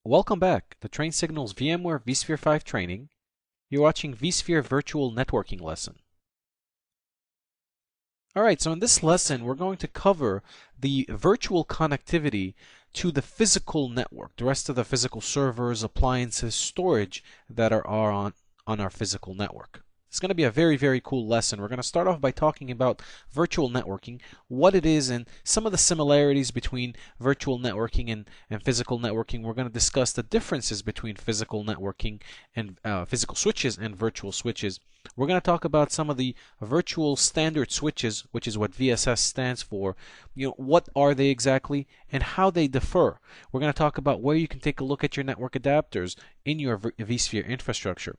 Welcome back to Train Signal's VMware vSphere 5 training. You're watching vSphere Virtual Networking lesson. Alright, so in this lesson we're going to cover the virtual connectivity to the physical network, the rest of the physical servers, appliances, storage that are on our physical network. It's going to be a very cool lesson. We're going to start off by talking about virtual networking, what it is, and some of the similarities between virtual networking and physical networking. We're going to discuss the differences between physical networking and physical switches and virtual switches. We're going to talk about some of the virtual standard switches, which is what VSS stands for. What are they exactly and how they differ. We're going to talk about where you can take a look at your network adapters in your vSphere infrastructure.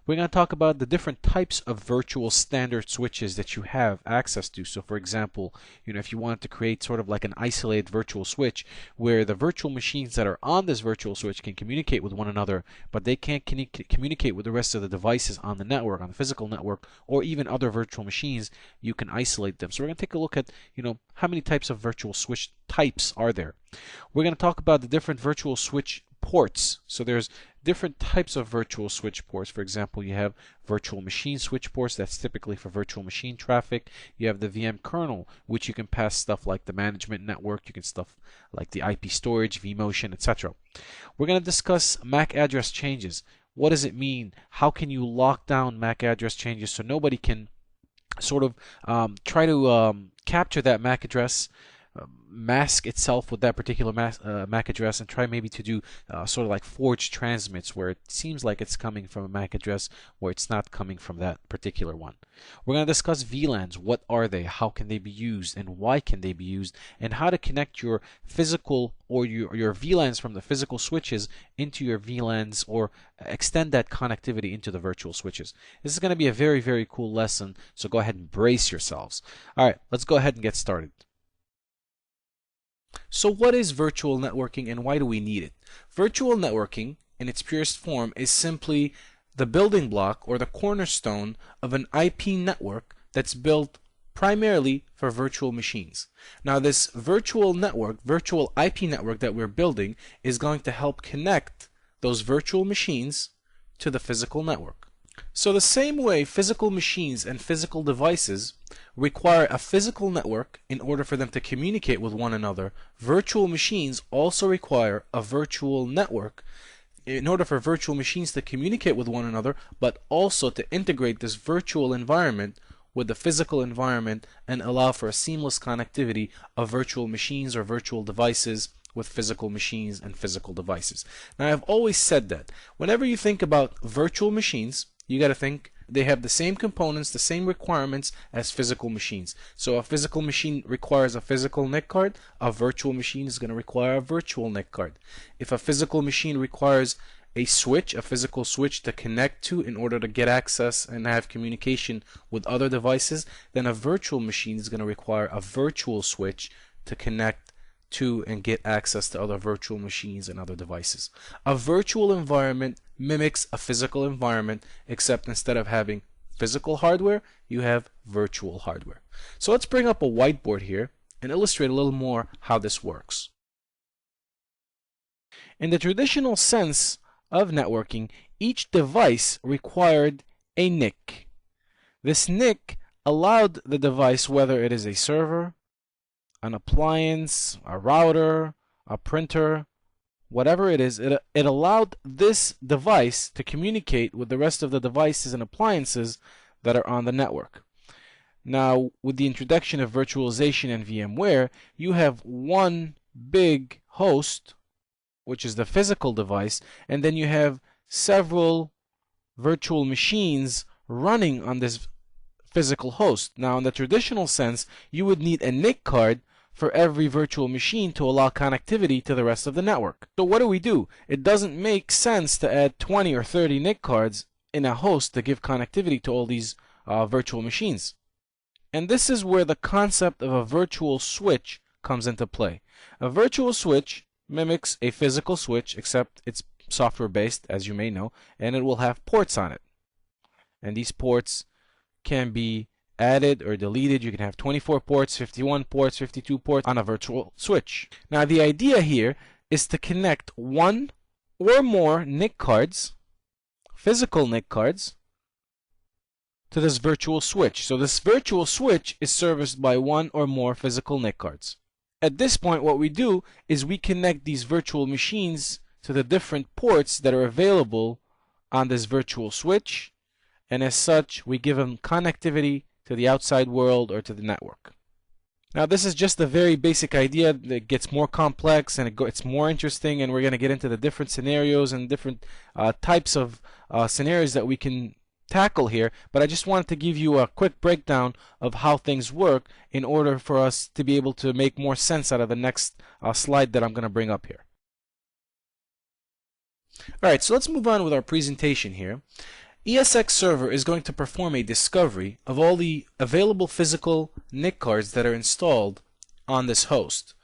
We're going to talk about the different types of virtual standard switches that you have access to. So for example, if you wanted to create sort of like an isolated virtual switch where the virtual machines that are on this virtual switch can communicate with one another, but they can't communicate with the rest of the devices on the network, on the physical network, or even other virtual machines, you can isolate them. So we're going to take a look at, how many types of virtual switch types are there. We're going to talk about the different virtual switch ports. So there's different types of virtual switch ports. For example, you have virtual machine switch ports. That's typically for virtual machine traffic. You have the VM kernel, which you can pass stuff like the management network. You can stuff like the IP storage, vMotion, etc. We're going to discuss MAC address changes. What does it mean? How can you lock down MAC address changes so nobody can sort of try to capture that MAC address, mask itself with that particular MAC address, and try maybe to do sort of like forged transmits where it seems like it's coming from a MAC address where it's not coming from that particular one. We're going to discuss VLANs. What are they? How can they be used? And why can they be used? And how to connect your physical or your VLANs from the physical switches into your VLANs, or extend that connectivity into the virtual switches. This is going to be a very cool lesson, so go ahead and brace yourselves. Alright, let's go ahead and get started. So what is virtual networking and why do we need it? Virtual networking, in its purest form, is simply the building block or the cornerstone of an IP network that's built primarily for virtual machines. Now this virtual IP network that we're building is going to help connect those virtual machines to the physical network. So the same way physical machines and physical devices require a physical network in order for them to communicate with one another, virtual machines also require a virtual network in order for virtual machines to communicate with one another, but also to integrate this virtual environment with the physical environment and allow for a seamless connectivity of virtual machines or virtual devices with physical machines and physical devices. Now I've always said that whenever you think about virtual machines, you got to think they have the same components, the same requirements as physical machines. So a physical machine requires a physical NIC card, a virtual machine is going to require a virtual NIC card. If a physical machine requires a switch, a physical switch to connect to in order to get access and have communication with other devices, then a virtual machine is going to require a virtual switch to connect to and get access to other virtual machines and other devices. A virtual environment mimics a physical environment, except instead of having physical hardware, you have virtual hardware. So let's bring up a whiteboard here and illustrate a little more how this works. In the traditional sense of networking, each device required a NIC. This NIC allowed the device, whether it is a server, an appliance, a router, a printer, whatever it is, it allowed this device to communicate with the rest of the devices and appliances that are on the network. Now, with the introduction of virtualization and VMware, you have one big host, which is the physical device, and then you have several virtual machines running on this physical host. Now, in the traditional sense, you would need a NIC card for every virtual machine to allow connectivity to the rest of the network. So what do? It doesn't make sense to add 20 or 30 NIC cards in a host to give connectivity to all these virtual machines. And this is where the concept of a virtual switch comes into play. A virtual switch mimics a physical switch, except it's software based, as you may know, and it will have ports on it. And these ports can be added or deleted. You can have 24 ports, 51 ports, 52 ports on a virtual switch. Now the idea here is to connect one or more NIC cards, physical NIC cards, to this virtual switch. So this virtual switch is serviced by one or more physical NIC cards. At this point, what we do is we connect these virtual machines to the different ports that are available on this virtual switch, and as such, we give them connectivity to the outside world or to the network. Now, this is just a very basic idea. It gets more complex and it's more interesting, and we're going to get into the different scenarios and different types of scenarios that we can tackle here, but I just wanted to give you a quick breakdown of how things work in order for us to be able to make more sense out of the next slide that I'm going to bring up here. Alright, so let's move on with our presentation here. ESX Server is going to perform a discovery of all the available physical NIC cards that are installed on this host.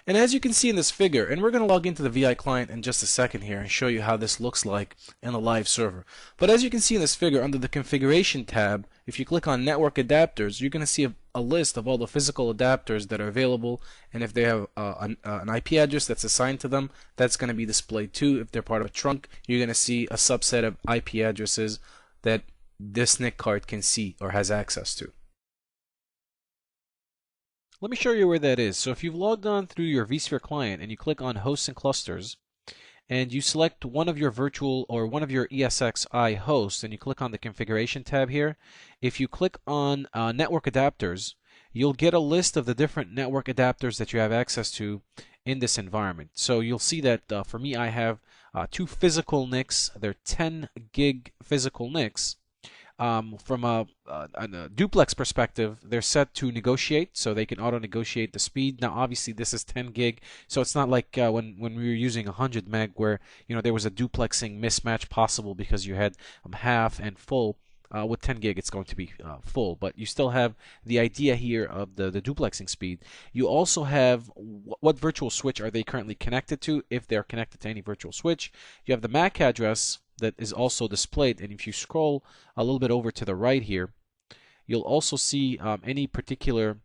And as you can see in this figure, and we're going to log into the VI client in just a second here and show you how this looks like in a live server. But as you can see in this figure, under the configuration tab, if you click on network adapters, you're going to see a list of all the physical adapters that are available, and if they have an IP address that's assigned to them, that's going to be displayed too. If they're part of a trunk, you're going to see a subset of IP addresses that this NIC card can see or has access to. Let me show you where that is. So if you've logged on through your vSphere client and you click on Hosts and Clusters, and you select one of your virtual or one of your ESXi hosts, and you click on the Configuration tab here, if you click on Network Adapters, you'll get a list of the different network adapters that you have access to in this environment. So you'll see that for me, I have two physical NICs. They're 10 gig physical NICs. From a duplex perspective, they're set to negotiate, so they can auto-negotiate the speed. Now, obviously, this is 10 gig, so it's not like when we were using 100 meg, where there was a duplexing mismatch possible because you had half and full. With 10 gig, it's going to be full, but you still have the idea here of the duplexing speed. You also have what virtual switch are they currently connected to, if they're connected to any virtual switch. You have the MAC address that is also displayed, and if you scroll a little bit over to the right here, you'll also see any particular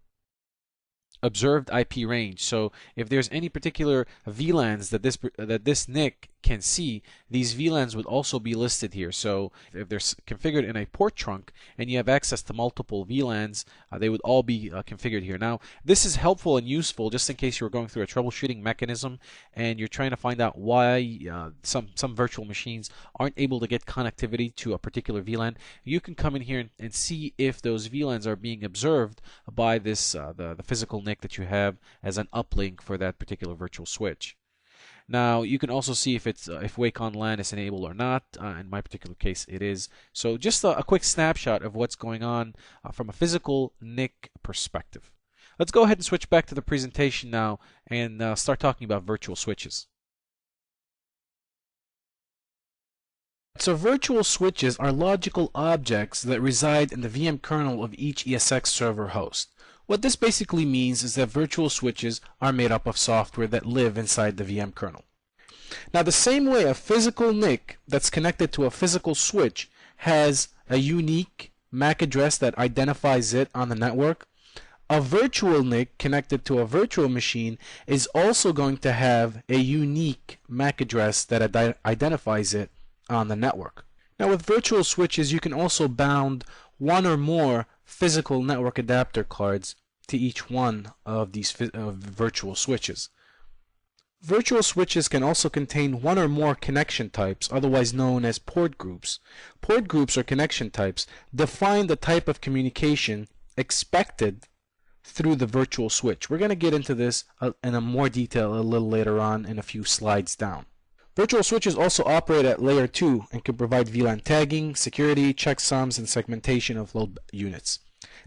observed IP range. So if there's any particular VLANs that this NIC can see, these VLANs would also be listed here. So if they're configured in a port trunk and you have access to multiple VLANs, they would all be configured here. Now, this is helpful and useful just in case you're going through a troubleshooting mechanism and you're trying to find out why some virtual machines aren't able to get connectivity to a particular VLAN. You can come in here and see if those VLANs are being observed by this the physical NIC that you have as an uplink for that particular virtual switch. Now, you can also see if it's if Wake on LAN is enabled or not. In my particular case, it is. So just a quick snapshot of what's going on from a physical NIC perspective. Let's go ahead and switch back to the presentation now and start talking about virtual switches. So virtual switches are logical objects that reside in the VM kernel of each ESX server host. What this basically means is that virtual switches are made up of software that live inside the VM kernel. Now, the same way a physical NIC that's connected to a physical switch has a unique MAC address that identifies it on the network, a virtual NIC connected to a virtual machine is also going to have a unique MAC address that identifies it on the network. Now, with virtual switches, you can also bound one or more physical network adapter cards to each one of these virtual switches. Virtual switches can also contain one or more connection types, otherwise known as port groups. Port groups or connection types define the type of communication expected through the virtual switch. We're going to get into this in more detail a little later on in a few slides down. Virtual switches also operate at layer 2 and can provide VLAN tagging, security, checksums, and segmentation of load units.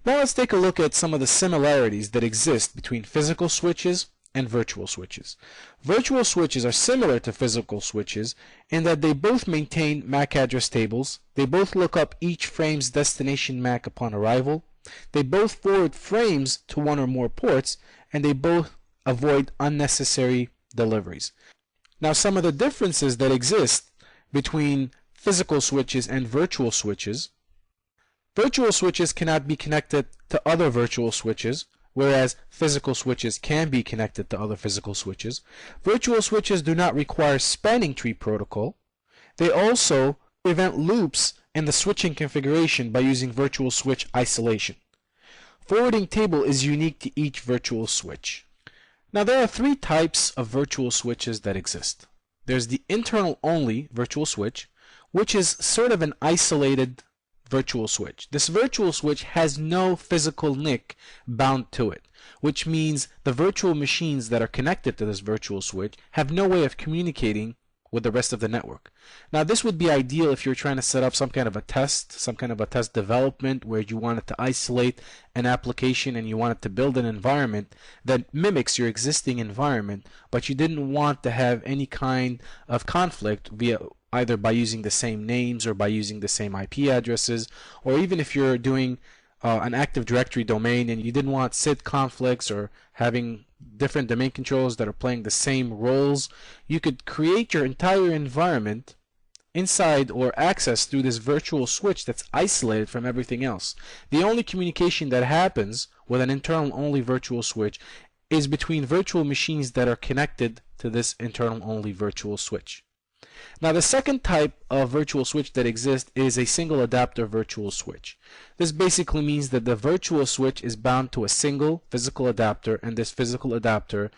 Now let's take a look at some of the similarities that exist between physical switches and virtual switches. Virtual switches are similar to physical switches in that they both maintain MAC address tables, they both look up each frame's destination MAC upon arrival, they both forward frames to one or more ports, and they both avoid unnecessary deliveries. Now, some of the differences that exist between physical switches and virtual switches. Virtual switches cannot be connected to other virtual switches, whereas physical switches can be connected to other physical switches. Virtual switches do not require spanning tree protocol. They also prevent loops in the switching configuration by using virtual switch isolation. Forwarding table is unique to each virtual switch. Now there are three types of virtual switches that exist. There's the internal only virtual switch, which is sort of an isolated virtual switch. This virtual switch has no physical NIC bound to it, which means the virtual machines that are connected to this virtual switch have no way of communicating with the rest of the network. Now this would be ideal if you're trying to set up some kind of a test development where you wanted to isolate an application and you wanted to build an environment that mimics your existing environment, but you didn't want to have any kind of conflict via either by using the same names or by using the same IP addresses, or even if you're doing an Active Directory domain and you didn't want SID conflicts or having different domain controllers that are playing the same roles, you could create your entire environment inside or access through this virtual switch that's isolated from everything else. The only communication that happens with an internal only virtual switch is between virtual machines that are connected to this internal only virtual switch. Now the second type of virtual switch that exists is a single adapter virtual switch. This basically means that the virtual switch is bound to a single physical adapter, and this physical adapter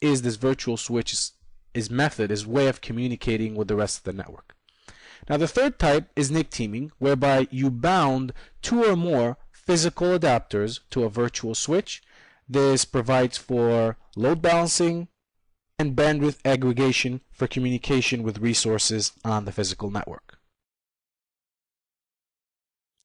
is this virtual switch's way of communicating with the rest of the network. Now the third type is NIC teaming, whereby you bound two or more physical adapters to a virtual switch. This provides for load balancing and bandwidth aggregation for communication with resources on the physical network.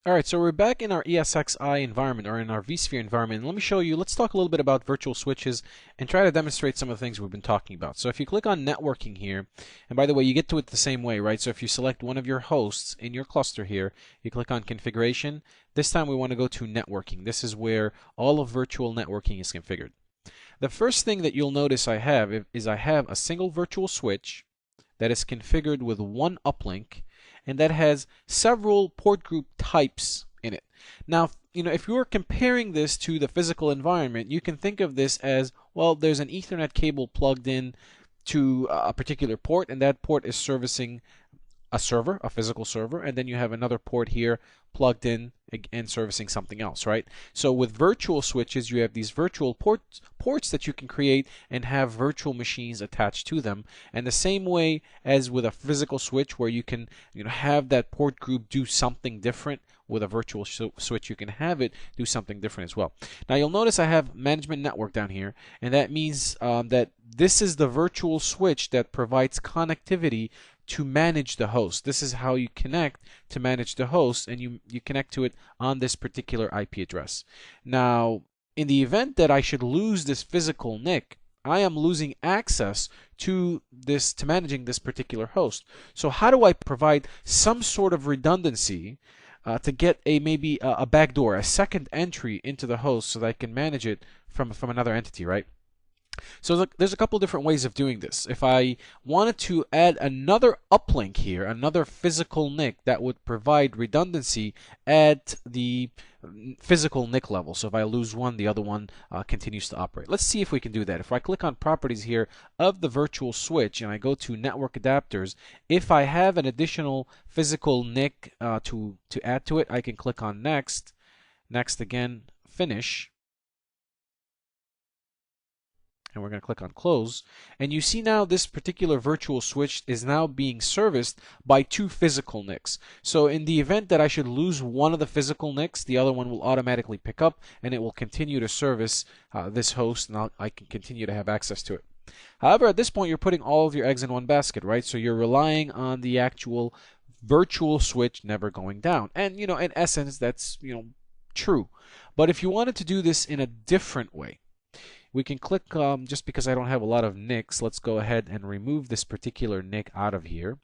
Alright, so we're back in our ESXi environment, or in our vSphere environment. Let me show you, let's talk a little bit about virtual switches and try to demonstrate some of the things we've been talking about. So if you click on networking here, and by the way, you get to it the same way, right? So if you select one of your hosts in your cluster here, you click on configuration. This time we want to go to networking. This is where all of virtual networking is configured. The first thing that you'll notice I have a single virtual switch that is configured with one uplink, and that has several port group types in it. Now, if you're comparing this to the physical environment, you can think of this as, well, there's an Ethernet cable plugged in to a particular port, and that port is servicing a server, a physical server, and then you have another port here plugged in and servicing something else, right? So with virtual switches, you have these virtual ports that you can create and have virtual machines attached to them. And the same way as with a physical switch, where you can have that port group do something different, with a virtual switch you can have it do something different as well. Now you'll notice I have management network down here, and that means that this is the virtual switch that provides connectivity to manage the host. This is how you connect to manage the host, and you connect to it on this particular IP address. Now, in the event that I should lose this physical NIC, I am losing access to managing this particular host. So how do I provide some sort of redundancy to get maybe a backdoor, a second entry into the host, so that I can manage it from another entity, right? So look, there's a couple different ways of doing this. If I wanted to add another uplink here, another physical NIC that would provide redundancy at the physical NIC level. So if I lose one, the other one continues to operate. Let's see if we can do that. If I click on properties here of the virtual switch and I go to network adapters, if I have an additional physical NIC to add to it, I can click on next, next again, finish. And we're going to click on close, and you see now this particular virtual switch is now being serviced by two physical NICs. So in the event that I should lose one of the physical NICs, the other one will automatically pick up and it will continue to service this host, and I can continue to have access to it. However, at this point you're putting all of your eggs in one basket, right? So you're relying on the actual virtual switch never going down, and in essence that's true. But if you wanted to do this in a different way, we can click, just because I don't have a lot of NICs, let's go ahead and remove this particular NIC out of here.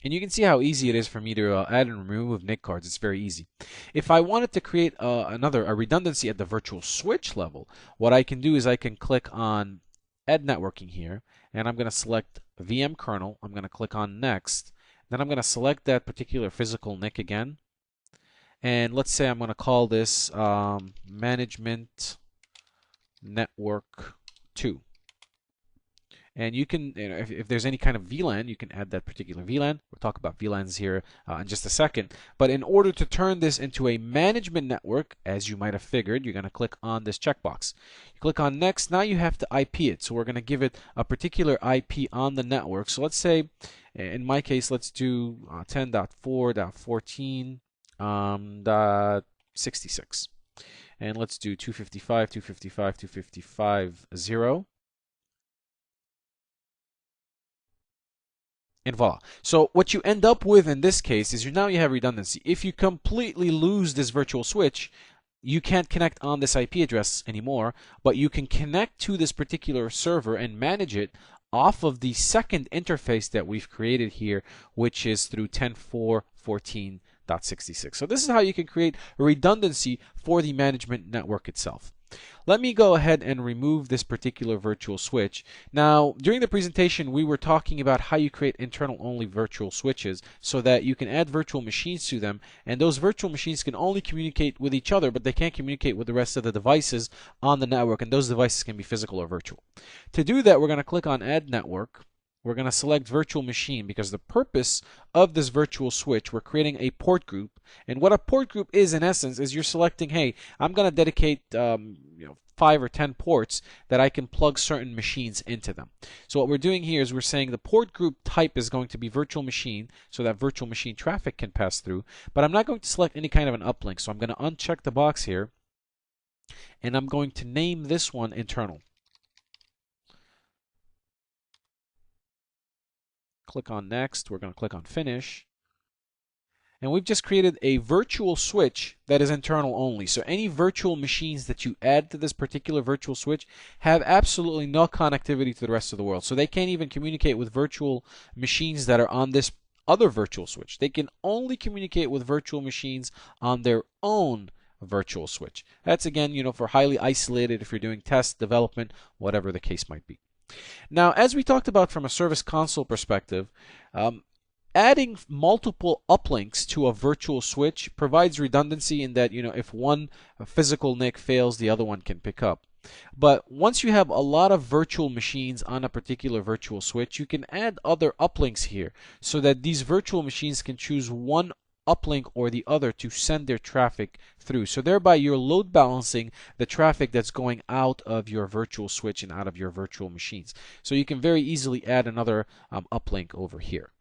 And you can see how easy it is for me to add and remove NIC cards. It's very easy. If I wanted to create a redundancy at the virtual switch level, what I can do is I can click on Add Networking here, and I'm going to select VM kernel. I'm going to click on Next. Then I'm going to select that particular physical NIC again. And let's say I'm going to call this management network 2. And you can, if there's any kind of VLAN, you can add that particular VLAN. We'll talk about VLANs here in just a second. But in order to turn this into a management network, as you might have figured, you're going to click on this checkbox. You click on Next. Now you have to IP it. So we're going to give it a particular IP on the network. So let's say, in my case, let's do 10.4.14.66. And let's do 255.255.255.0. And voila. So what you end up with in this case is now you have redundancy. If you completely lose this virtual switch, you can't connect on this IP address anymore, but you can connect to this particular server and manage it off of the second interface that we've created here, which is through 10.4.14.66. So this is how you can create redundancy for the management network itself. Let me go ahead and remove this particular virtual switch. Now, during the presentation, we were talking about how you create internal-only virtual switches so that you can add virtual machines to them, and those virtual machines can only communicate with each other, but they can't communicate with the rest of the devices on the network, and those devices can be physical or virtual. To do that, we're going to click on Add Network. We're going to select virtual machine because the purpose of this virtual switch, we're creating a port group. And what a port group is, in essence, is you're selecting, hey, I'm going to dedicate 5 or 10 ports that I can plug certain machines into them. So what we're doing here is we're saying the port group type is going to be virtual machine, so that virtual machine traffic can pass through. But I'm not going to select any kind of an uplink. So I'm going to uncheck the box here, and I'm going to name this one internal. Click on Next. We're going to click on Finish. And we've just created a virtual switch that is internal only. So any virtual machines that you add to this particular virtual switch have absolutely no connectivity to the rest of the world. So they can't even communicate with virtual machines that are on this other virtual switch. They can only communicate with virtual machines on their own virtual switch. That's, again, for highly isolated, if you're doing test, development, whatever the case might be. Now, as we talked about from a service console perspective, adding multiple uplinks to a virtual switch provides redundancy in that, if one physical NIC fails, the other one can pick up. But once you have a lot of virtual machines on a particular virtual switch, you can add other uplinks here so that these virtual machines can choose one uplink or the other to send their traffic through. So thereby you're load balancing the traffic that's going out of your virtual switch and out of your virtual machines. So you can very easily add another uplink over here.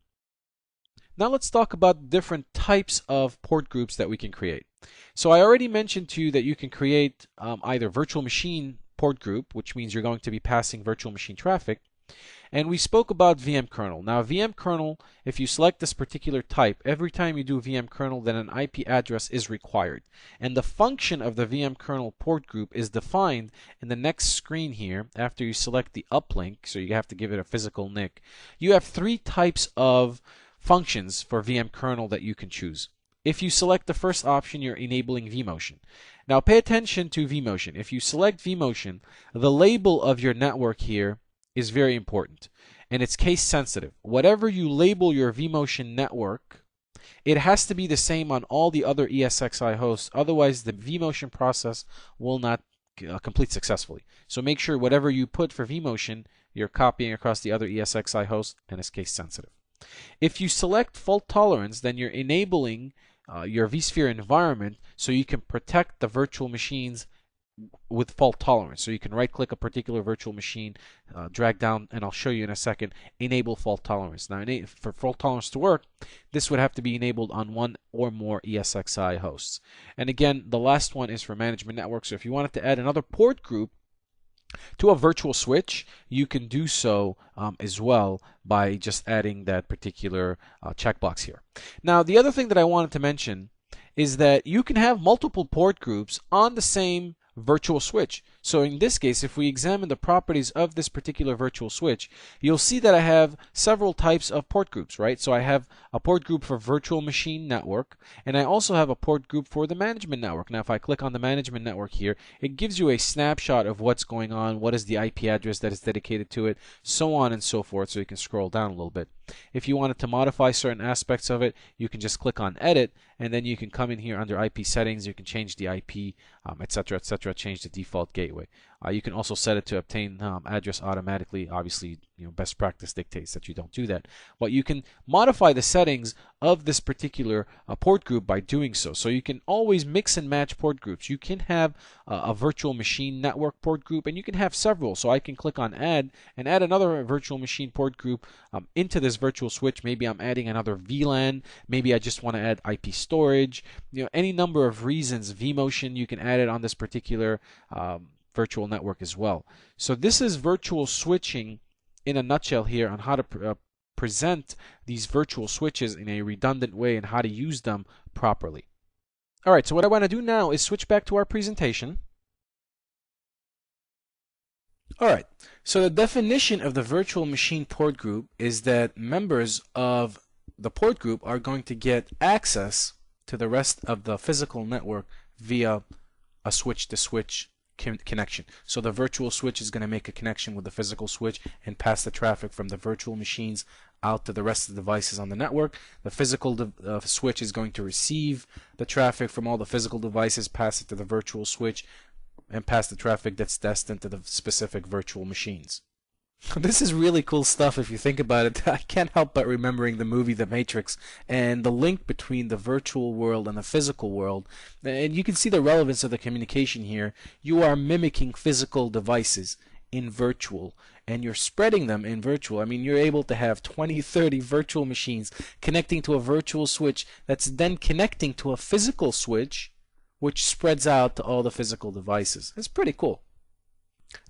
Now let's talk about different types of port groups that we can create. So I already mentioned to you that you can create either virtual machine port group, which means you're going to be passing virtual machine traffic. And we spoke about VM kernel. Now VM kernel, if you select this particular type, every time you do VM kernel, then an IP address is required. And the function of the VM kernel port group is defined in the next screen here after you select the uplink, so you have to give it a physical NIC. You have 3 types of functions for VM kernel that you can choose. If you select the first option, you're enabling vMotion. Now pay attention to vMotion. If you select vMotion, the label of your network here is very important, and it's case sensitive. Whatever you label your vMotion network, it has to be the same on all the other ESXi hosts, otherwise the vMotion process will not complete successfully. So make sure whatever you put for vMotion, you're copying across the other ESXi hosts, and it's case sensitive. If you select fault tolerance, then you're enabling your vSphere environment so you can protect the virtual machines with fault tolerance. So you can right click a particular virtual machine, drag down, and I'll show you in a second, enable fault tolerance. Now for fault tolerance to work, this would have to be enabled on one or more ESXi hosts. And again, the last one is for management network. So if you wanted to add another port group to a virtual switch, you can do so as well by just adding that particular checkbox here. Now the other thing that I wanted to mention is that you can have multiple port groups on the same virtual switch. So in this case, if we examine the properties of this particular virtual switch, you'll see that I have several types of port groups, right? So I have a port group for virtual machine network, and I also have a port group for the management network. Now if I click on the management network here, it gives you a snapshot of what's going on, what is the IP address that is dedicated to it, so on and so forth, so you can scroll down a little bit. If you wanted to modify certain aspects of it, you can just click on edit, and then you can come in here under IP settings. You can change the IP, etc., etc., change the default gateway. You can also set it to obtain address automatically. Obviously, best practice dictates that you don't do that, but you can modify the settings of this particular port group by doing so. So you can always mix and match port groups. You can have a virtual machine network port group, and you can have several. So I can click on add and add another virtual machine port group into this virtual switch. Maybe I'm adding another VLAN. Maybe I just want to add IP storage. Any number of reasons. vMotion, you can add it on this particular virtual network as well. So this is virtual switching in a nutshell here on how to present these virtual switches in a redundant way and how to use them properly. Alright, so what I want to do now is switch back to our presentation. Alright, so the definition of the virtual machine port group is that members of the port group are going to get access to the rest of the physical network via a switch-to-switch connection. So the virtual switch is going to make a connection with the physical switch and pass the traffic from the virtual machines out to the rest of the devices on the network. The physical switch is going to receive the traffic from all the physical devices, pass it to the virtual switch, and pass the traffic that's destined to the specific virtual machines. This is really cool stuff if you think about it. I can't help but remembering the movie The Matrix and the link between the virtual world and the physical world. And you can see the relevance of the communication here. You are mimicking physical devices in virtual, and you're spreading them in virtual. I mean, you're able to have 20, 30 virtual machines connecting to a virtual switch that's then connecting to a physical switch, which spreads out to all the physical devices. It's pretty cool.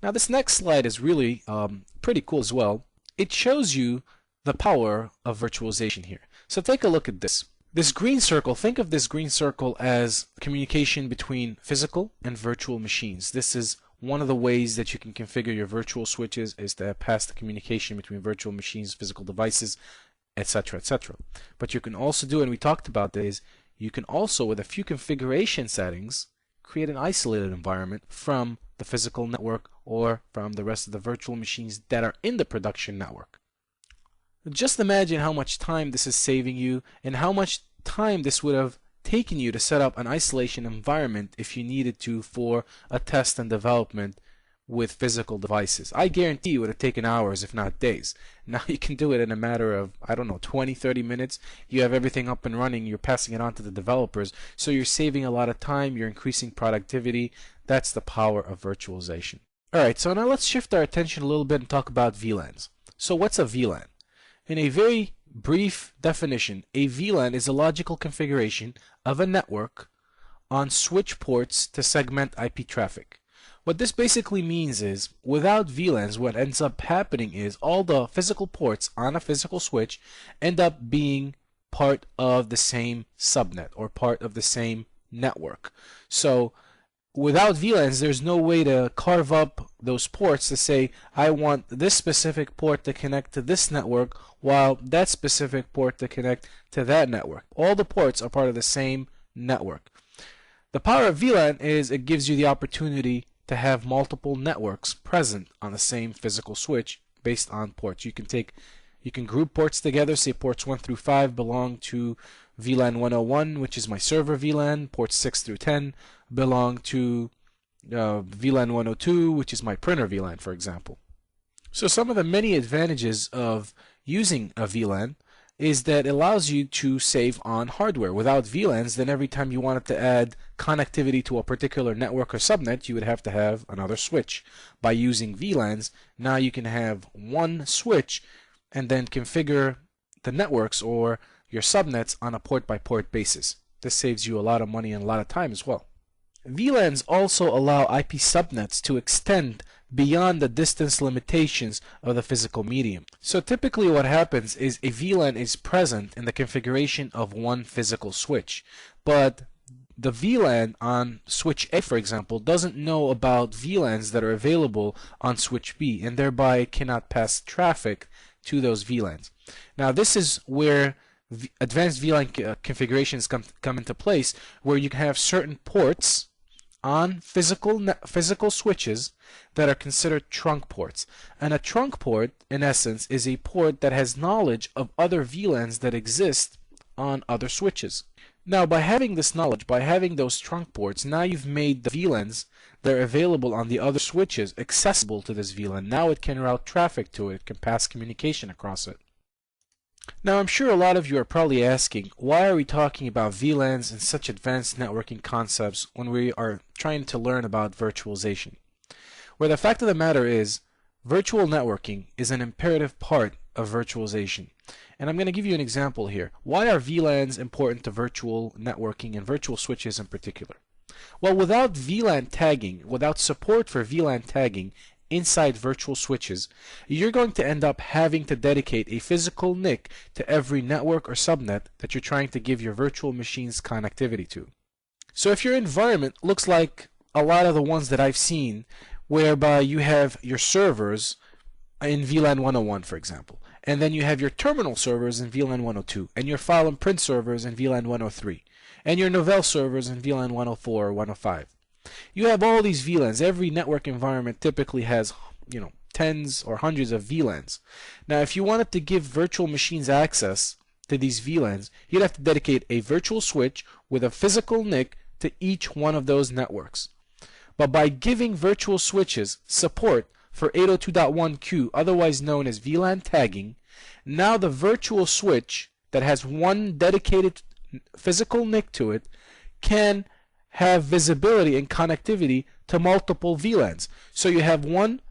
Now this next slide is really pretty cool as well. It shows you the power of virtualization here. So take a look at this. This green circle, think of this green circle as communication between physical and virtual machines. This is one of the ways that you can configure your virtual switches, is to pass the communication between virtual machines, physical devices, etc., etc. But you can also do, and we talked about this, you can also, with a few configuration settings, create an isolated environment from the physical network or from the rest of the virtual machines that are in the production network. Just imagine how much time this is saving you and how much time this would have taken you to set up an isolation environment if you needed to for a test and development with physical devices. I guarantee you it would have taken hours, if not days. Now you can do it in a matter of, 20, 30 minutes. You have everything up and running. You're passing it on to the developers. So you're saving a lot of time. You're increasing productivity. That's the power of virtualization. Alright, so now let's shift our attention a little bit and talk about VLANs. So what's a VLAN? In a very brief definition, a VLAN is a logical configuration of a network on switch ports to segment IP traffic. What this basically means is, without VLANs, what ends up happening is all the physical ports on a physical switch end up being part of the same subnet or part of the same network. So without VLANs, there's no way to carve up those ports to say, I want this specific port to connect to this network while that specific port to connect to that network. All the ports are part of the same network. The power of VLAN is it gives you the opportunity to have multiple networks present on the same physical switch based on ports. You can group ports together. Say ports 1 through 5 belong to VLAN 101, which is my server VLAN. Ports 6 through 10 belong to VLAN 102, which is my printer VLAN, for example. So some of the many advantages of using a VLAN is that it allows you to save on hardware. Without VLANs, then every time you wanted to add connectivity to a particular network or subnet, you would have to have another switch. By using VLANs, now you can have one switch and then configure the networks or your subnets on a port-by-port basis. This saves you a lot of money and a lot of time as well. VLANs also allow IP subnets to extend beyond the distance limitations of the physical medium. So typically what happens is a VLAN is present in the configuration of one physical switch, but the VLAN on switch A, for example, doesn't know about VLANs that are available on switch B, and thereby cannot pass traffic to those VLANs. Now this is where advanced VLAN configurations come into place, where you can have certain ports on physical switches that are considered trunk ports. And a trunk port, in essence, is a port that has knowledge of other VLANs that exist on other switches. Now, by having this knowledge, by having those trunk ports, now you've made the VLANs that are available on the other switches accessible to this VLAN. Now it can route traffic to it, it can pass communication across it. Now, I'm sure a lot of you are probably asking, why are we talking about VLANs and such advanced networking concepts when we are trying to learn about virtualization? Well, the fact of the matter is, virtual networking is an imperative part of virtualization. And I'm going to give you an example here. Why are VLANs important to virtual networking and virtual switches in particular? Well, without VLAN tagging, without support for VLAN tagging inside virtual switches, you're going to end up having to dedicate a physical NIC to every network or subnet that you're trying to give your virtual machines connectivity to. So if your environment looks like a lot of the ones that I've seen, whereby you have your servers in VLAN 101, for example, and then you have your terminal servers in VLAN 102, and your file and print servers in VLAN 103, and your Novell servers in VLAN 104 or 105. You have all these VLANs. Every network environment typically has, tens or hundreds of VLANs. Now, if you wanted to give virtual machines access to these VLANs, you'd have to dedicate a virtual switch with a physical NIC to each one of those networks. But by giving virtual switches support for 802.1q, otherwise known as VLAN tagging, now the virtual switch that has one dedicated physical NIC to it can have visibility and connectivity to multiple VLANs. So you have one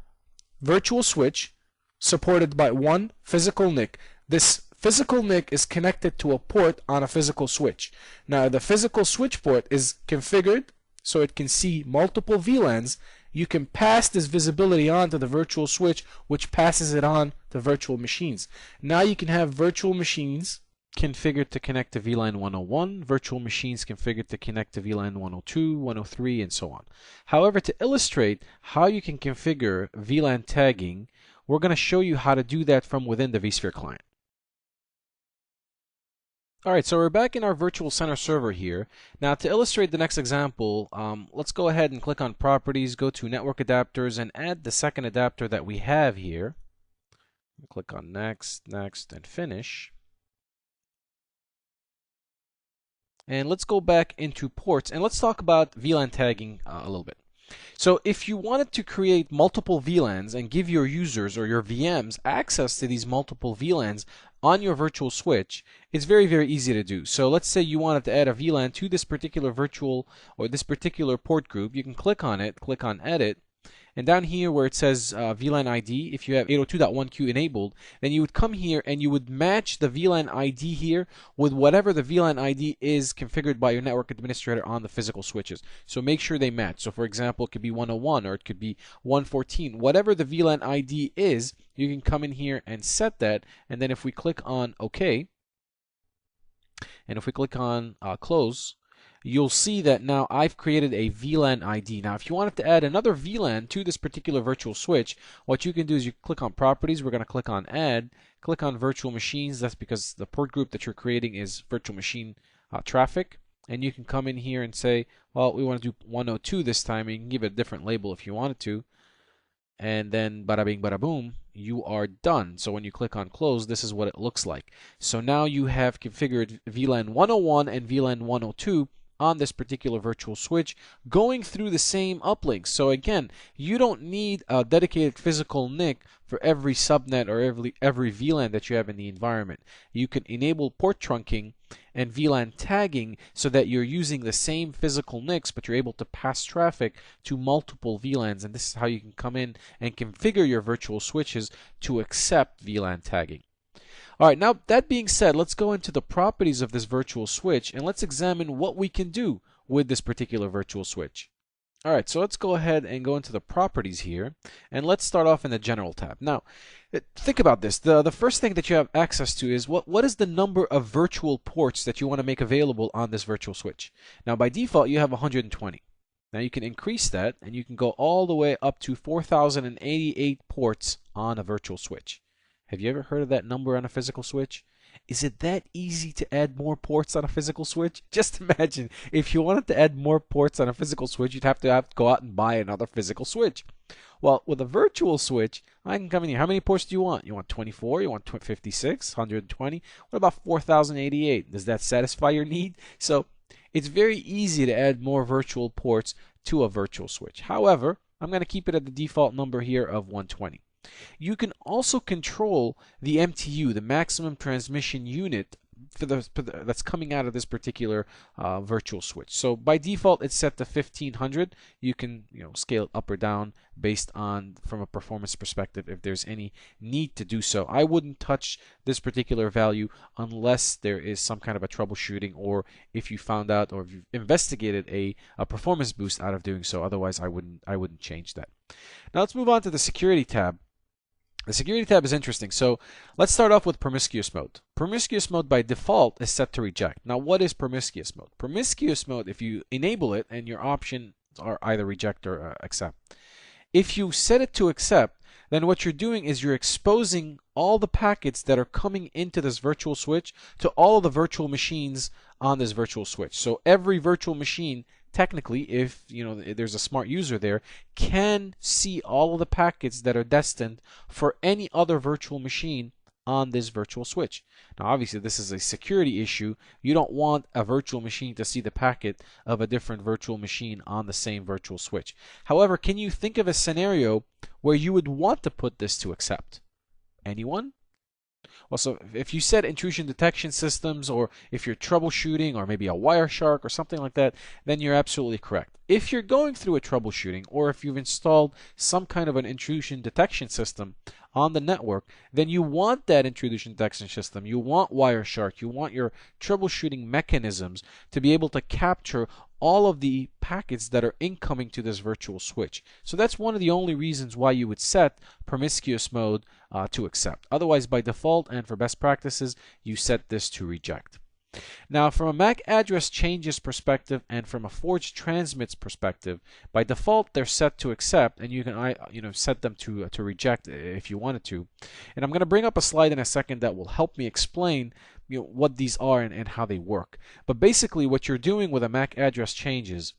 virtual switch supported by one physical NIC. This physical NIC is connected to a port on a physical switch. Now the physical switch port is configured so it can see multiple VLANs. You can pass this visibility on to the virtual switch, which passes it on to virtual machines. Now you can have virtual machines configured to connect to VLAN 101, virtual machines configured to connect to VLAN 102, 103, and so on. However, to illustrate how you can configure VLAN tagging, we're going to show you how to do that from within the vSphere client. Alright, so we're back in our virtual center server here. Now, to illustrate the next example, let's go ahead and click on Properties, go to Network Adapters, and add the second adapter that we have here. Click on Next, Next, and Finish. And let's go back into ports and let's talk about VLAN tagging a little bit. So if you wanted to create multiple VLANs and give your users or your VMs access to these multiple VLANs on your virtual switch, it's very, very easy to do. So let's say you wanted to add a VLAN to this particular virtual or this particular port group. You can click on it, click on Edit, and down here where it says VLAN ID, if you have 802.1q enabled, then you would come here and you would match the VLAN ID here with whatever the VLAN ID is configured by your network administrator on the physical switches. So make sure they match. So for example, it could be 101 or it could be 114. Whatever the VLAN ID is, you can come in here and set that. And then if we click on OK, and if we click on Close, you'll see that now I've created a VLAN ID. Now, if you wanted to add another VLAN to this particular virtual switch, what you can do is you click on Properties. We're going to click on Add, click on Virtual Machines. That's because the port group that you're creating is virtual machine traffic. And you can come in here and say, well, we want to do 102 this time. And you can give it a different label if you wanted to. And then bada bing, bada boom, you are done. So when you click on Close, this is what it looks like. So now you have configured VLAN 101 and VLAN 102 on this particular virtual switch going through the same uplinks. So again, you don't need a dedicated physical NIC for every subnet or every VLAN that you have in the environment. You can enable port trunking and VLAN tagging so that you're using the same physical NICs, but you're able to pass traffic to multiple VLANs. And this is how you can come in and configure your virtual switches to accept VLAN tagging. Alright, now that being said, let's go into the properties of this virtual switch and let's examine what we can do with this particular virtual switch. Alright, so let's go ahead and go into the properties here and let's start off in the general tab. Now, think about this. The first thing that you have access to is what is the number of virtual ports that you want to make available on this virtual switch. Now, by default, you have 120. Now, you can increase that and you can go all the way up to 4,088 ports on a virtual switch. Have you ever heard of that number on a physical switch? Is it that easy to add more ports on a physical switch? Just imagine if you wanted to add more ports on a physical switch, you'd have to go out and buy another physical switch. Well, with a virtual switch, I can come in here. How many ports do you want? You want 24? You want 56? 120? What about 4088? Does that satisfy your need? So it's very easy to add more virtual ports to a virtual switch. However, I'm going to keep it at the default number here of 120. You can also control the MTU, the maximum transmission unit, that's coming out of this particular virtual switch. So by default, it's set to 1500. You can scale it up or down based on, from a performance perspective, if there's any need to do so. I wouldn't touch this particular value unless there is some kind of a troubleshooting, or if you found out or if you've investigated a performance boost out of doing so. Otherwise, I wouldn't change that. Now let's move on to the security tab. The security tab is interesting. So let's start off with promiscuous mode. Promiscuous mode by default is set to reject. Now what is promiscuous mode? Promiscuous mode, if you enable it, and your options are either reject or accept. If you set it to accept, then what you're doing is you're exposing all the packets that are coming into this virtual switch to all of the virtual machines on this virtual switch. So every virtual machine, technically, if there's a smart user there, can see all of the packets that are destined for any other virtual machine on this virtual switch. Now obviously this is a security issue. You don't want a virtual machine to see the packet of a different virtual machine on the same virtual switch. However, can you think of a scenario where you would want to put this to accept? Anyone? Well, so if you set intrusion detection systems, or if you're troubleshooting, or maybe a Wireshark or something like that, then you're absolutely correct. If you're going through a troubleshooting, or if you've installed some kind of an intrusion detection system on the network, then you want that intrusion detection system, you want Wireshark, you want your troubleshooting mechanisms to be able to capture all of the packets that are incoming to this virtual switch. So that's one of the only reasons why you would set promiscuous mode to accept. Otherwise, by default and for best practices, you set this to reject. Now, from a MAC address changes perspective and from a forged transmits perspective, by default they're set to accept, and you can set them to reject if you wanted to. And I'm going to bring up a slide in a second that will help me explain what these are and how they work. But basically, what you're doing with a MAC address changes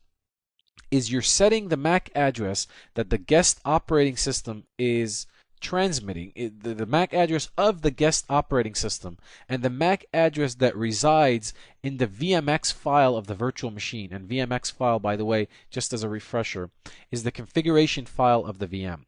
is you're setting the MAC address that the guest operating system is transmitting, the MAC address of the guest operating system, and the MAC address that resides in the VMX file of the virtual machine. And VMX file, by the way, just as a refresher, is the configuration file of the VM.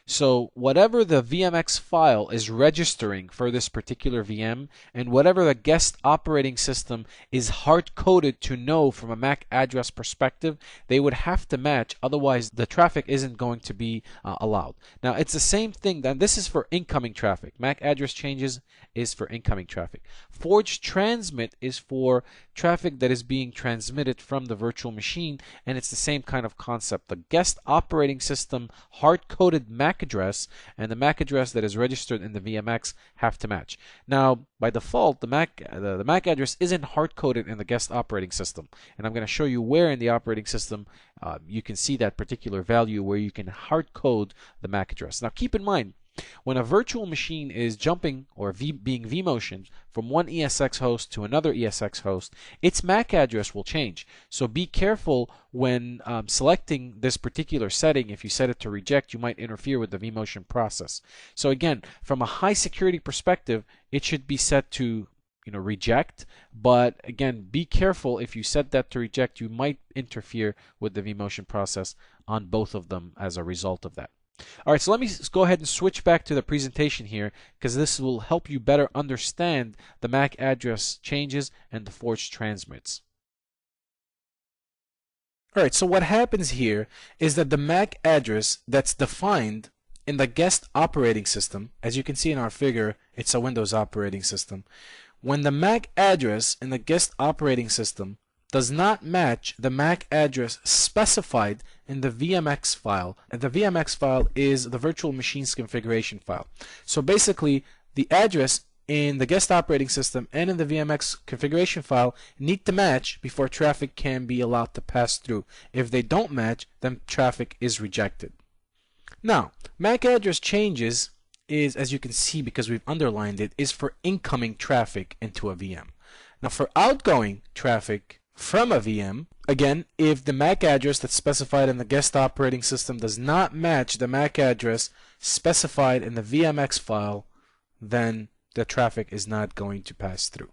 So whatever the VMX file is registering for this particular VM, and whatever the guest operating system is hard-coded to know from a MAC address perspective, they would have to match, otherwise the traffic isn't going to be allowed. Now it's the same thing, and this is for incoming traffic. MAC address changes is for incoming traffic. Forged transmit is for traffic that is being transmitted from the virtual machine, and it's the same kind of concept. The guest operating system hard-coded MAC address and the MAC address that is registered in the VMX have to match. Now, by default, the MAC address isn't hard-coded in the guest operating system, and I'm going to show you where in the operating system you can see that particular value where you can hard-code the MAC address. Now, keep in mind, when a virtual machine is jumping or being vMotioned from one ESX host to another ESX host, its MAC address will change. So be careful when selecting this particular setting. If you set it to reject, you might interfere with the vMotion process. So again, from a high security perspective, it should be set to reject, but again, be careful. If you set that to reject, you might interfere with the vMotion process on both of them as a result of that. All right, so let me go ahead and switch back to the presentation here, because this will help you better understand the MAC address changes and the forged transmits. All right, so what happens here is that the MAC address that's defined in the guest operating system, as you can see in our figure, it's a Windows operating system. When the MAC address in the guest operating system does not match the MAC address specified in the VMX file, and the VMX file is the virtual machine's configuration file. So basically, the address in the guest operating system and in the VMX configuration file need to match before traffic can be allowed to pass through. If they don't match, then traffic is rejected. Now, MAC address changes is, as you can see because we've underlined it, is for incoming traffic into a VM. Now for outgoing traffic from a VM, again, if the MAC address that's specified in the guest operating system does not match the MAC address specified in the VMX file, then the traffic is not going to pass through.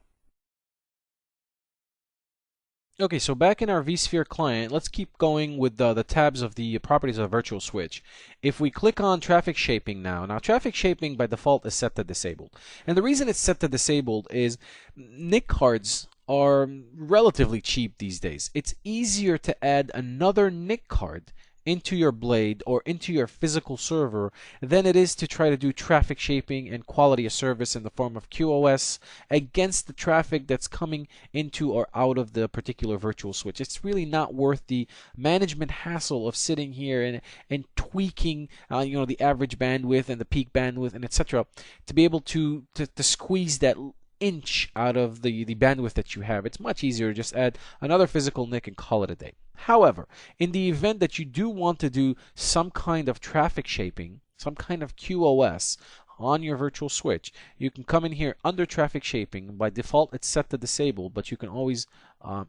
Okay, so back in our vSphere client, let's keep going with the tabs of the properties of a virtual switch. If we click on traffic shaping now traffic shaping by default is set to disabled. And the reason it's set to disabled is NIC cards are relatively cheap these days. It's easier to add another NIC card into your blade or into your physical server than it is to try to do traffic shaping and quality of service in the form of QoS against the traffic that's coming into or out of the particular virtual switch. It's really not worth the management hassle of sitting here and tweaking the average bandwidth and the peak bandwidth and etc. to be able to squeeze that inch out of the bandwidth that you have. It's much easier to just add another physical NIC and call it a day. However, in the event that you do want to do some kind of traffic shaping, some kind of QoS on your virtual switch, you can come in here under traffic shaping. By default it's set to disable, but you can always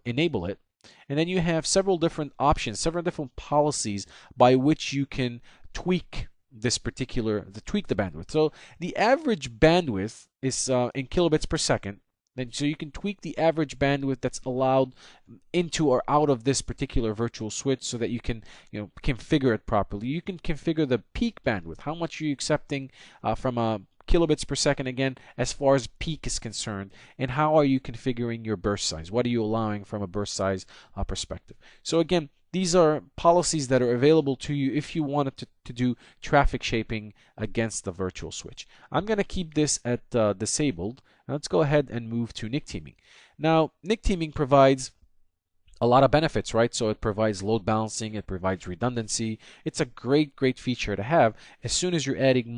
enable it. And then you have several different options, several different policies by which you can tweak the bandwidth. So the average bandwidth is in kilobits per second. And so you can tweak the average bandwidth that's allowed into or out of this particular virtual switch so that you can configure it properly. You can configure the peak bandwidth. How much are you accepting from a kilobits per second again as far as peak is concerned, and how are you configuring your burst size? What are you allowing from a burst size perspective? So again, these are policies that are available to you if you wanted to do traffic shaping against the virtual switch. I'm going to keep this at disabled. Now let's go ahead and move to NIC teaming. Now NIC teaming provides a lot of benefits, right? So it provides load balancing, it provides redundancy. It's a great feature to have. As soon as you're adding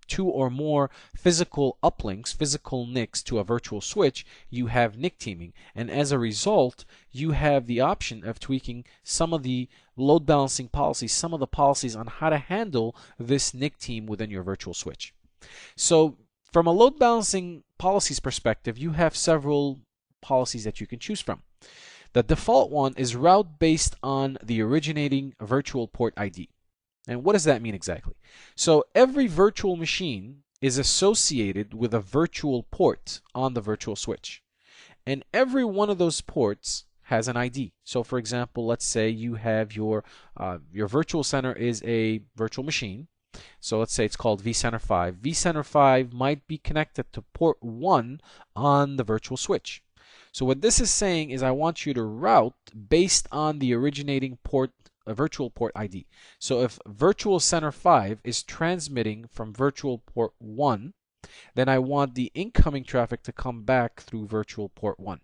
two or more physical uplinks, physical NICs to a virtual switch, you have NIC teaming. And as a result, you have the option of tweaking some of the load balancing policies, some of the policies on how to handle this NIC team within your virtual switch. So from a load balancing policies perspective, you have several policies that you can choose from. The default one is route based on the originating virtual port ID. And what does that mean exactly? So every virtual machine is associated with a virtual port on the virtual switch. And every one of those ports has an ID. So for example, let's say you have your virtual center is a virtual machine. So let's say it's called vCenter 5. vCenter 5 might be connected to port 1 on the virtual switch. So what this is saying is I want you to route based on the originating port, a virtual port ID. So if virtual center 5 is transmitting from virtual port 1, then I want the incoming traffic to come back through virtual port 1.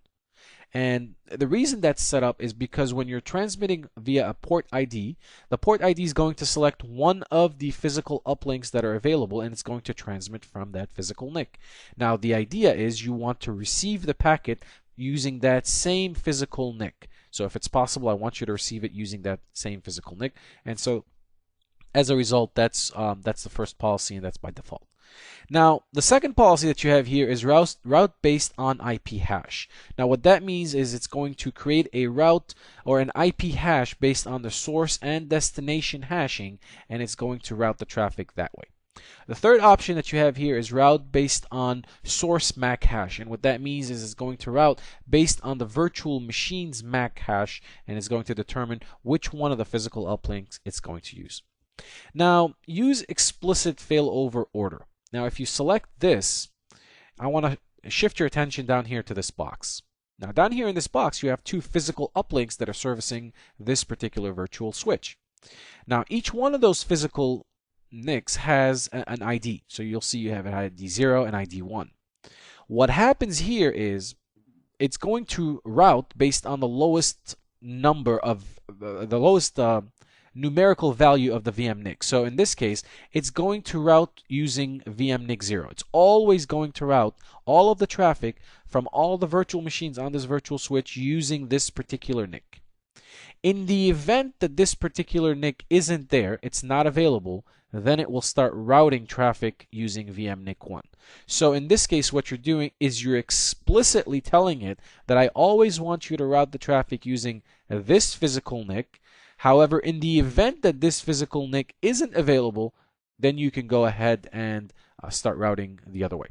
And the reason that's set up is because when you're transmitting via a port ID, the port ID is going to select one of the physical uplinks that are available, and it's going to transmit from that physical NIC. Now the idea is you want to receive the packet using that same physical NIC. So if it's possible, I want you to receive it using that same physical NIC. And so as a result, that's the first policy, and that's by default. Now, the second policy that you have here is route based on IP hash. Now, what that means is it's going to create a route or an IP hash based on the source and destination hashing, and it's going to route the traffic that way. The third option that you have here is route based on source MAC hash, and what that means is it's going to route based on the virtual machine's MAC hash, and it's going to determine which one of the physical uplinks it's going to use. Now, use explicit failover order. Now, if you select this, I want to shift your attention down here to this box. Now, down here in this box, you have two physical uplinks that are servicing this particular virtual switch. Now, each one of those physical NICs has an ID. So you'll see you have an ID 0 and ID 1. What happens here is it's going to route based on the lowest number of the lowest numerical value of the VM NIC. So in this case, it's going to route using VM NIC 0. It's always going to route all of the traffic from all the virtual machines on this virtual switch using this particular NIC. In the event that this particular NIC isn't there, it's not available, then it will start routing traffic using vmnic1. So in this case, what you're doing is you're explicitly telling it that I always want you to route the traffic using this physical NIC. However, in the event that this physical NIC isn't available, then you can go ahead and start routing the other way.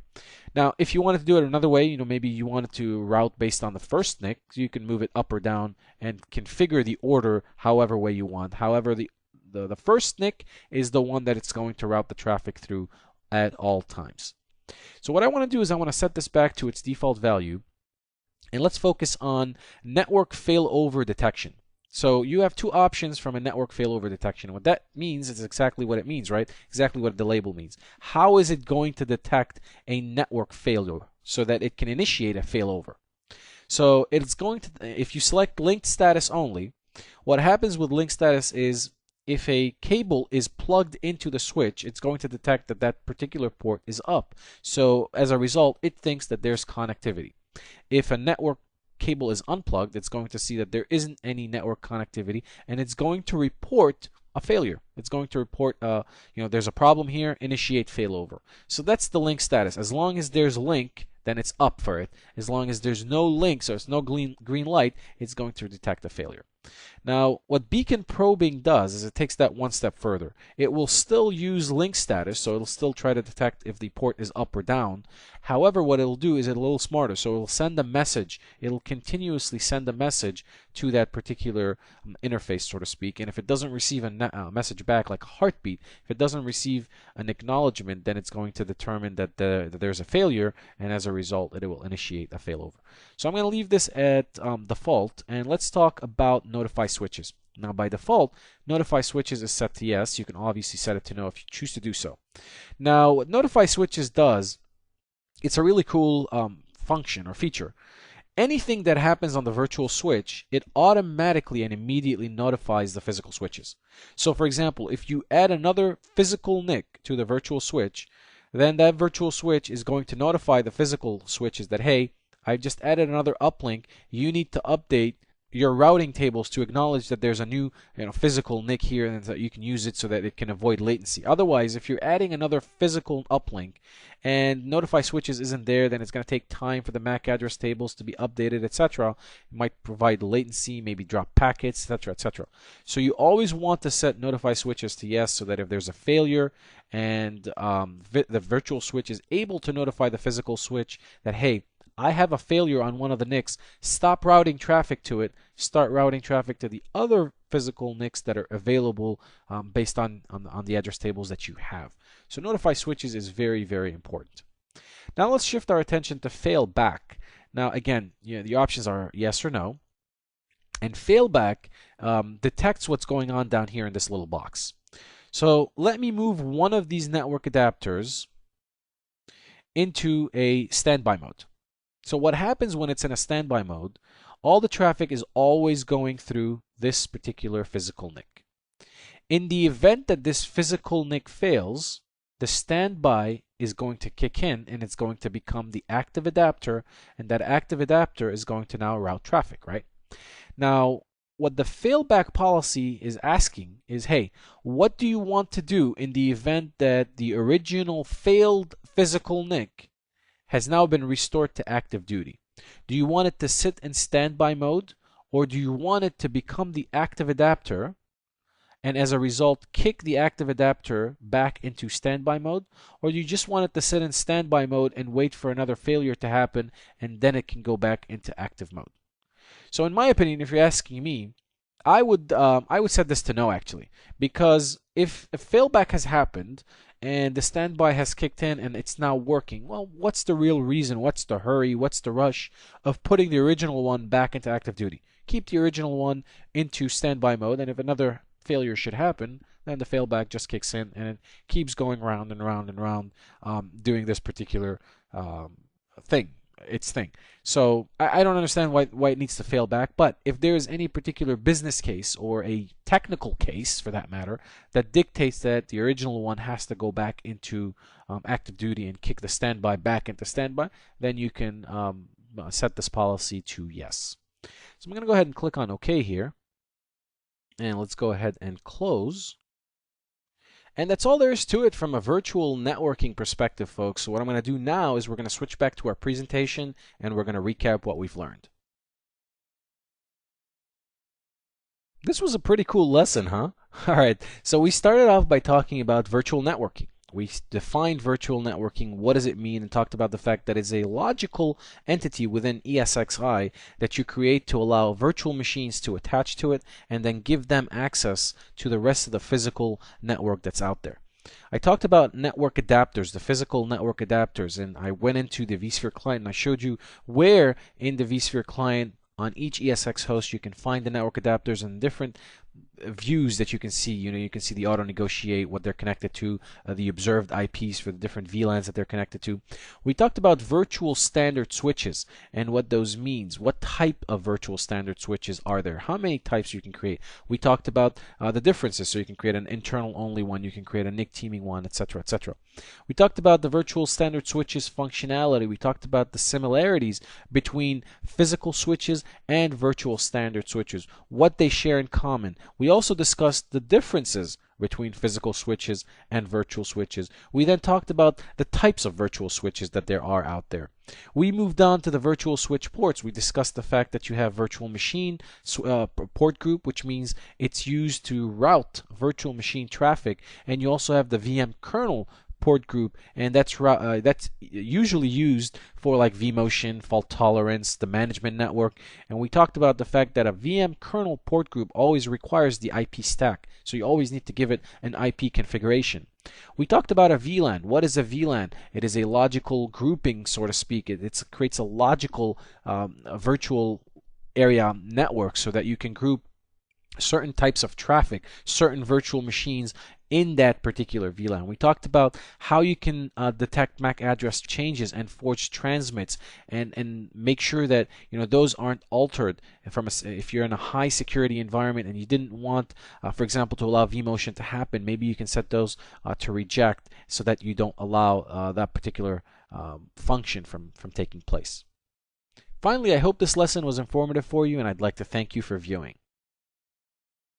Now, if you wanted to do it another way, maybe you wanted to route based on the first NIC, you can move it up or down and configure the order however way you want. However, the first NIC is the one that it's going to route the traffic through at all times. So what I want to do is I want to set this back to its default value, and let's focus on network failover detection. So you have two options from a network failover detection. What that means is exactly what it means, right? Exactly what the label means. How is it going to detect a network failure so that it can initiate a failover? So it's going to, if you select linked status only, what happens with linked status is if a cable is plugged into the switch, it's going to detect that that particular port is up. So as a result, it thinks that there's connectivity. If a network cable is unplugged, it's going to see that there isn't any network connectivity, and it's going to report a failure. It's going to report, there's a problem here, initiate failover. So that's the link status. As long as there's link, then it's up for it. As long as there's no link, so it's no green light, it's going to detect a failure. Now, what beacon probing does is it takes that one step further. It will still use link status, so it'll still try to detect if the port is up or down. However, what it'll do is it's a little smarter, so it'll send a message. It'll continuously send a message to that particular interface, so to speak, and if it doesn't receive a message back like a heartbeat, if it doesn't receive an acknowledgement, then it's going to determine that there's a failure, and as a result, it will initiate a failover. So I'm going to leave this at default, and let's talk about notify switches. Now, by default, notify switches is set to yes. You can obviously set it to no if you choose to do so. Now, what notify switches does, it's a really cool function or feature. Anything that happens on the virtual switch, it automatically and immediately notifies the physical switches. So, for example, if you add another physical NIC to the virtual switch, then that virtual switch is going to notify the physical switches that, hey, I just added another uplink. You need to update your routing tables to acknowledge that there's a new physical NIC here, and that you can use it so that it can avoid latency. Otherwise, if you're adding another physical uplink and notify switches isn't there, then it's going to take time for the MAC address tables to be updated, etc. It might provide latency, maybe drop packets, etc., etc. So you always want to set notify switches to yes, so that if there's a failure and the virtual switch is able to notify the physical switch that, hey, I have a failure on one of the NICs, stop routing traffic to it, start routing traffic to the other physical NICs that are available based on the address tables that you have. So notify switches is very, very important. Now let's shift our attention to failback. Now again, the options are yes or no. And failback detects what's going on down here in this little box. So let me move one of these network adapters into a standby mode. So what happens when it's in a standby mode, all the traffic is always going through this particular physical NIC. In the event that this physical NIC fails, the standby is going to kick in, and it's going to become the active adapter, and that active adapter is going to now route traffic, right? Now, what the failback policy is asking is, hey, what do you want to do in the event that the original failed physical NIC has now been restored to active duty? Do you want it to sit in standby mode, or do you want it to become the active adapter and as a result kick the active adapter back into standby mode, or do you just want it to sit in standby mode and wait for another failure to happen and then it can go back into active mode? So in my opinion, if you're asking me, I would set this to no, actually, because if a failback has happened and the standby has kicked in and it's now working, well, what's the real reason? What's the hurry? What's the rush of putting the original one back into active duty? Keep the original one into standby mode, and if another failure should happen, then the failback just kicks in and it keeps going round and round and round, doing this particular thing. So I don't understand why it needs to fail back, but if there is any particular business case or a technical case, for that matter, that dictates that the original one has to go back into active duty and kick the standby back into standby, then you can set this policy to yes. So I'm going to go ahead and click on OK here, and let's go ahead and close. And that's all there is to it from a virtual networking perspective, folks. So what I'm going to do now is we're going to switch back to our presentation and we're going to recap what we've learned. This was a pretty cool lesson, huh? All right, so we started off by talking about virtual networking. We defined virtual networking, what does it mean, and talked about the fact that it's a logical entity within ESXi that you create to allow virtual machines to attach to it and then give them access to the rest of the physical network that's out there. I talked about network adapters, the physical network adapters, and I went into the vSphere client and I showed you where in the vSphere client on each ESX host you can find the network adapters and different views that you can see. You can see the auto negotiate, what they're connected to, the observed IPs for the different VLANs that they're connected to. We talked about virtual standard switches and what those means. What type of virtual standard switches are there? How many types you can create? We talked about the differences. So you can create an internal only one, you can create a NIC teaming one, etc., etc. We talked about the virtual standard switches functionality. We talked about the similarities between physical switches and virtual standard switches, what they share in common. We also discussed the differences between physical switches and virtual switches. We then talked about the types of virtual switches that there are out there. We moved on to the virtual switch ports. We discussed the fact that you have virtual machine port group, which means it's used to route virtual machine traffic, and you also have the VM kernel port group, and that's usually used for like vMotion, fault tolerance, the management network. And we talked about the fact that a VM kernel port group always requires the IP stack, so you always need to give it an IP configuration. We talked about a VLAN. What is a VLAN? It is a logical grouping, so to speak. It creates a logical virtual area network so that you can group certain types of traffic, certain virtual machines in that particular VLAN. We talked about how you can detect MAC address changes and forge transmits and make sure that those aren't altered from if you're in a high security environment and you didn't want, for example, to allow vMotion to happen. Maybe you can set those to reject so that you don't allow that particular function from taking place. Finally, I hope this lesson was informative for you, and I'd like to thank you for viewing.